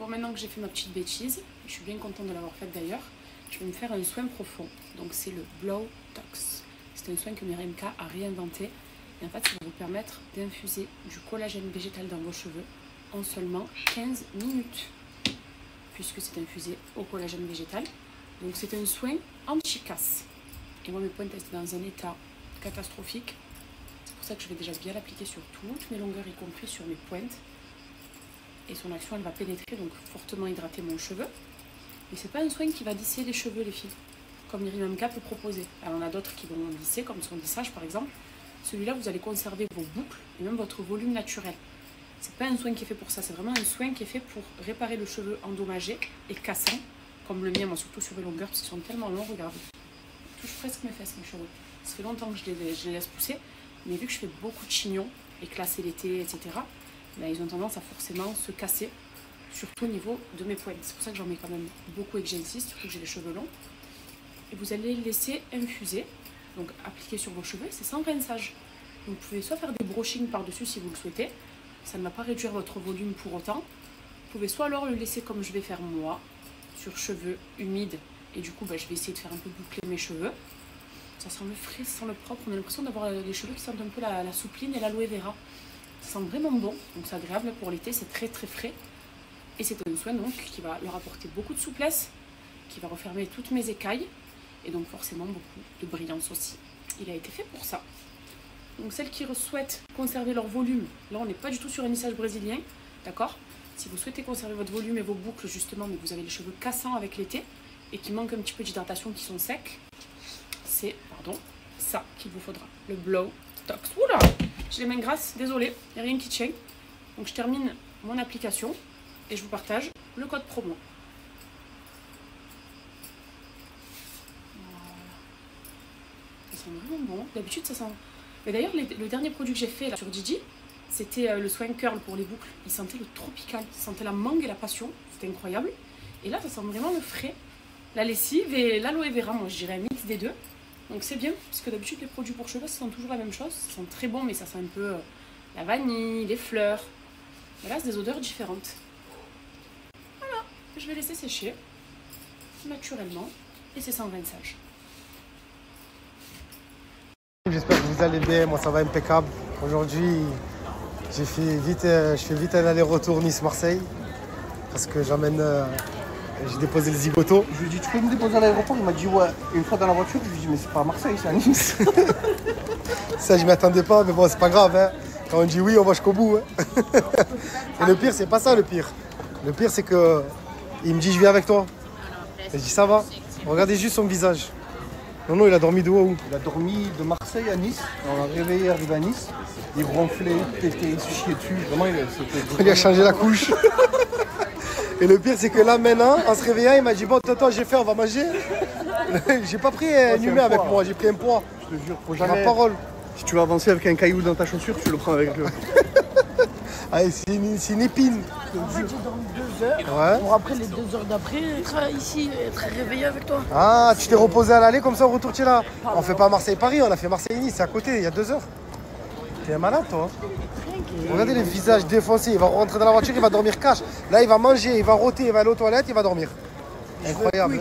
Bon, maintenant que j'ai fait ma petite bêtise, je suis bien contente de l'avoir faite d'ailleurs, je vais me faire un soin profond. Donc c'est le Blow Tox. C'est un soin que Myriam K a réinventé. Et en fait, ça va vous permettre d'infuser du collagène végétal dans vos cheveux en seulement 15 minutes. Puisque c'est infusé au collagène végétal. Donc c'est un soin anti-casse. Et moi, mes pointes étaient dans un état catastrophique. C'est pour ça que je vais déjà bien l'appliquer sur toutes mes longueurs, y compris sur mes pointes. Et son action, elle va pénétrer, donc fortement hydrater mon cheveu. Mais c'est pas un soin qui va lisser les cheveux, les filles, comme Myriam K peut proposer. Alors, on a d'autres qui vont lisser, comme son lissage par exemple. Celui-là, vous allez conserver vos boucles et même votre volume naturel. C'est pas un soin qui est fait pour ça, c'est vraiment un soin qui est fait pour réparer le cheveu endommagé et cassant, comme le mien, moi surtout sur les longueurs, parce qu'ils sont tellement longs, regardez. Je touche presque mes fesses, mes cheveux. Ça fait longtemps que je les laisse pousser, mais vu que je fais beaucoup de chignons, éclatés l'été, etc., ben, ils ont tendance à forcément se casser, surtout au niveau de mes pointes. C'est pour ça que j'en mets quand même beaucoup et que j'insiste, surtout que j'ai les cheveux longs. Et vous allez les laisser infuser, donc appliquer sur vos cheveux, c'est sans rinçage. Donc vous pouvez soit faire des brushings par-dessus si vous le souhaitez, ça ne va pas réduire votre volume pour autant. Vous pouvez soit alors le laisser comme je vais faire moi, sur cheveux humides, et du coup ben, je vais essayer de faire un peu boucler mes cheveux. Ça sent le frais, ça sent le propre, on a l'impression d'avoir les cheveux qui sentent un peu la soupline et l'aloe vera. Ça sent vraiment bon, donc c'est agréable pour l'été, c'est très très frais. Et c'est un soin donc qui va leur apporter beaucoup de souplesse, qui va refermer toutes mes écailles, et donc forcément beaucoup de brillance aussi. Il a été fait pour ça. Donc celles qui souhaitent conserver leur volume, là on n'est pas du tout sur un lissage brésilien, d'accord? Si vous souhaitez conserver votre volume et vos boucles justement, mais vous avez les cheveux cassants avec l'été, et qui manquent un petit peu d'hydratation, qui sont secs, c'est, ça qu'il vous faudra, le Blow Tox. Oula, j'ai les mains grasses, désolé, il n'y a rien qui tient. Donc je termine mon application et je vous partage le code promo. Voilà. Ça sent vraiment bon. D'habitude ça sent... Mais d'ailleurs le dernier produit que j'ai fait là, sur Didi, c'était le soin curl pour les boucles. Il sentait le tropical, il sentait la mangue et la passion, c'était incroyable. Et là ça sent vraiment le frais, la lessive et l'aloe vera, moi je dirais un mix des deux. Donc c'est bien, parce que d'habitude les produits pour cheveux, ça sent toujours la même chose. Ça sent très bon, mais ça sent un peu la vanille, les fleurs. Mais là, c'est des odeurs différentes. Voilà, je vais laisser sécher naturellement et c'est sans rinçage. J'espère que vous allez bien, moi ça va impeccable. Aujourd'hui, je fais vite un aller-retour Nice-Marseille parce que j'ai déposé le zigoto. Je lui ai dit, tu peux me déposer à l'aéroport? Il m'a dit, ouais. Une fois dans la voiture, je lui ai dit, mais c'est pas à Marseille, c'est à Nice. Ça, je m'y attendais pas, mais bon, c'est pas grave. Hein. Quand on dit oui, on va jusqu'au bout. Hein. Et le pire, c'est pas ça le pire. Le pire, c'est que il me dit, je viens avec toi. Et je dis, ça va. Regardez juste son visage. Non, il a dormi de où? Il a dormi de Marseille à Nice. On l'a réveillé, arrivé à Nice. Il ronflait, il se chiait dessus. Vraiment, il a changé la couche. Et le pire, c'est que là, maintenant, en se réveillant, il m'a dit, bon, tonton, j'ai fait, on va manger. J'ai pas pris un humain avec moi, j'ai pris un poids. Je te jure, faut jamais... Ma parole. Si tu veux avancer avec un caillou dans ta chaussure, tu le prends avec le... Allez, c'est une épine. En fait, j'ai dormi 2 heures. Ouais. Pour après, les 2 heures d'après, être ici, être réveillé avec toi. Ah, tu t'es reposé à l'aller, comme ça, au retour, tu es là. On fait pas Marseille-Paris, on a fait Marseille-Nice, c'est à côté, il y a 2 heures. T'es un malade, toi. Regardez les visages défoncés, il va rentrer dans la voiture, il va dormir cash. Là, il va manger, il va rôter, il va aller aux toilettes, il va dormir. Incroyable.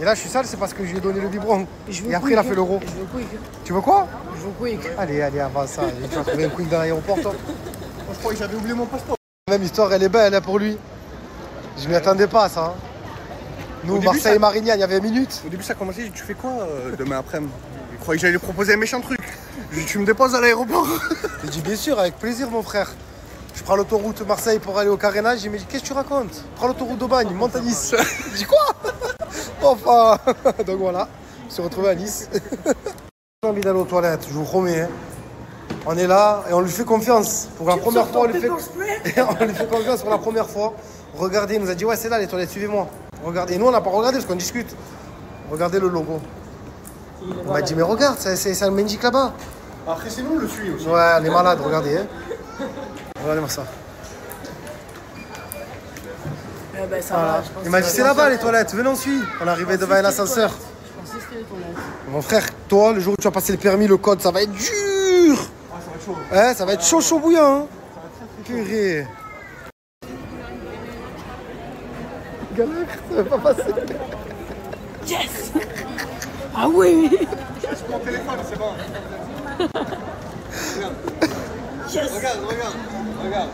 Et là, je suis sale, c'est parce que je lui ai donné le biberon. Et après, il a fait l'euro. Je veux quick. Tu veux quoi? Je veux quick. Allez, avance ça. Tu vas trouver un quick dans l'aéroport, toi. Moi, je crois que j'avais oublié mon passeport. La même histoire, elle est belle hein, pour lui. Je m'y attendais pas à ça. Hein. Nous, Marseille et Marignane, il y avait 20 minutes. Au début, ça a commencé, tu fais quoi demain après-midi? Il croyait que j'allais lui proposer un méchant truc. Je lui ai dit, tu me déposes à l'aéroport? J'ai dit, bien sûr, avec plaisir, mon frère. Je prends l'autoroute Marseille pour aller au carénage. J'ai dit, mais qu'est-ce que tu racontes? Prends l'autoroute d'Aubagne, monte à Nice. Je dis, quoi? Enfin. Donc voilà, je me suis retrouvé à Nice. J'ai envie d'aller aux toilettes, je vous promets. Hein. On est là et on lui fait confiance. Pour la première fois, on lui fait confiance pour la première fois. Regardez, il nous a dit, ouais, c'est là les toilettes, suivez-moi. Regardez, et nous, on n'a pas regardé parce qu'on discute. Regardez le logo. On m'a dit, mais regarde, c'est un Mendic là-bas. Après, c'est nous, on le suit aussi. Ouais, on est malade, regardez. Hein. Regardez-moi ça. Ben, ça voilà. va, Il m'a dit, c'est là-bas les toilettes, venez, on suit. On est arrivé devant un ascenseur. Je pensais que c'était les toilettes. Mon frère, toi, le jour où tu vas passer le permis, le code, ça va être dur. Ah, ça va être chaud. Ouais, ça va être chaud bouillant. Hein. Purée. Galère, ça va pas passer. Yes. Ah oui. Sur mon téléphone, c'est bon. Yes. Regarde.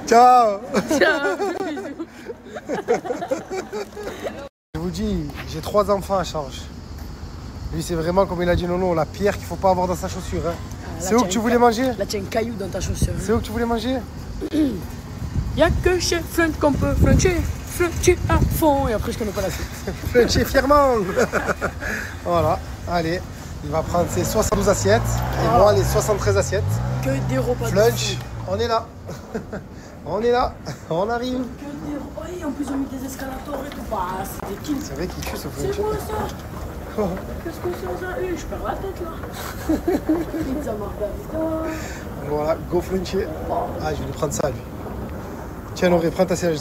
Ciao. Tiens. Je vous dis, j'ai 3 enfants à charge. Lui, c'est vraiment, comme il a dit Nono, la pierre qu'il ne faut pas avoir dans sa chaussure. Hein. C'est où que tu voulais manger? Là, tu as un caillou dans ta chaussure. C'est où que tu voulais manger? Y'a que chez Flunch qu'on peut fluncher à fond. Et après, je connais pas la suite. Fluncher fièrement. Voilà, allez. Il va prendre ses 72 assiettes et moi les 73 assiettes. Que des repas. Flunch, on est là. On est là, on arrive. Que des repas. Et en plus, on met des escalators et tout. Bah, c'est des kills. C'est vrai qu'il tue ce C'est Flunch. quoi ça? Qu'est-ce que c'est ça? Je perds la tête là. Pizza margarita. Voilà, go Fluncher. Ah, je vais lui prendre ça lui. Tiens, Noré, prends ta siège.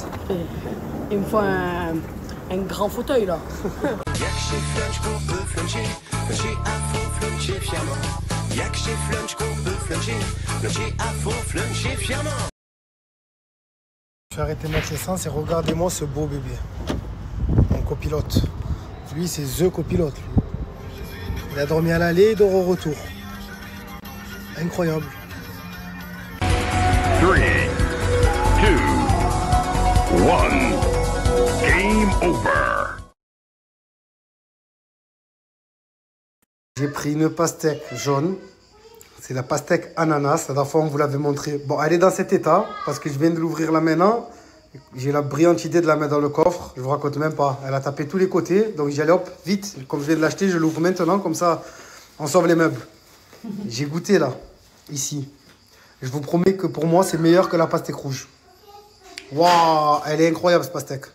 Il me faut un grand fauteuil là. Y'a que chez Flunch qu'on peut fluncher à fond, fluncher fièrement. Y'a que chez Flunch qu'on peut fluncher à fond, fluncher fièrement. Je vais arrêter de mettre l'essence et regardez-moi ce beau bébé. Mon copilote. Lui, c'est THE copilote. Lui. Il a dormi à l'aller et dort au retour. Incroyable. 3, 2, 1. Game over. J'ai pris une pastèque jaune. C'est la pastèque ananas. La dernière fois, on vous l'avait montré. Bon, elle est dans cet état parce que je viens de l'ouvrir là maintenant. J'ai la brillante idée de la mettre dans le coffre. Je vous raconte même pas. Elle a tapé tous les côtés. Donc j'y allais hop, vite. Comme je viens de l'acheter, je l'ouvre maintenant. Comme ça, on sauve les meubles. J'ai goûté là, ici. Je vous promets que pour moi, c'est meilleur que la pastèque rouge. Waouh, elle est incroyable cette pastèque.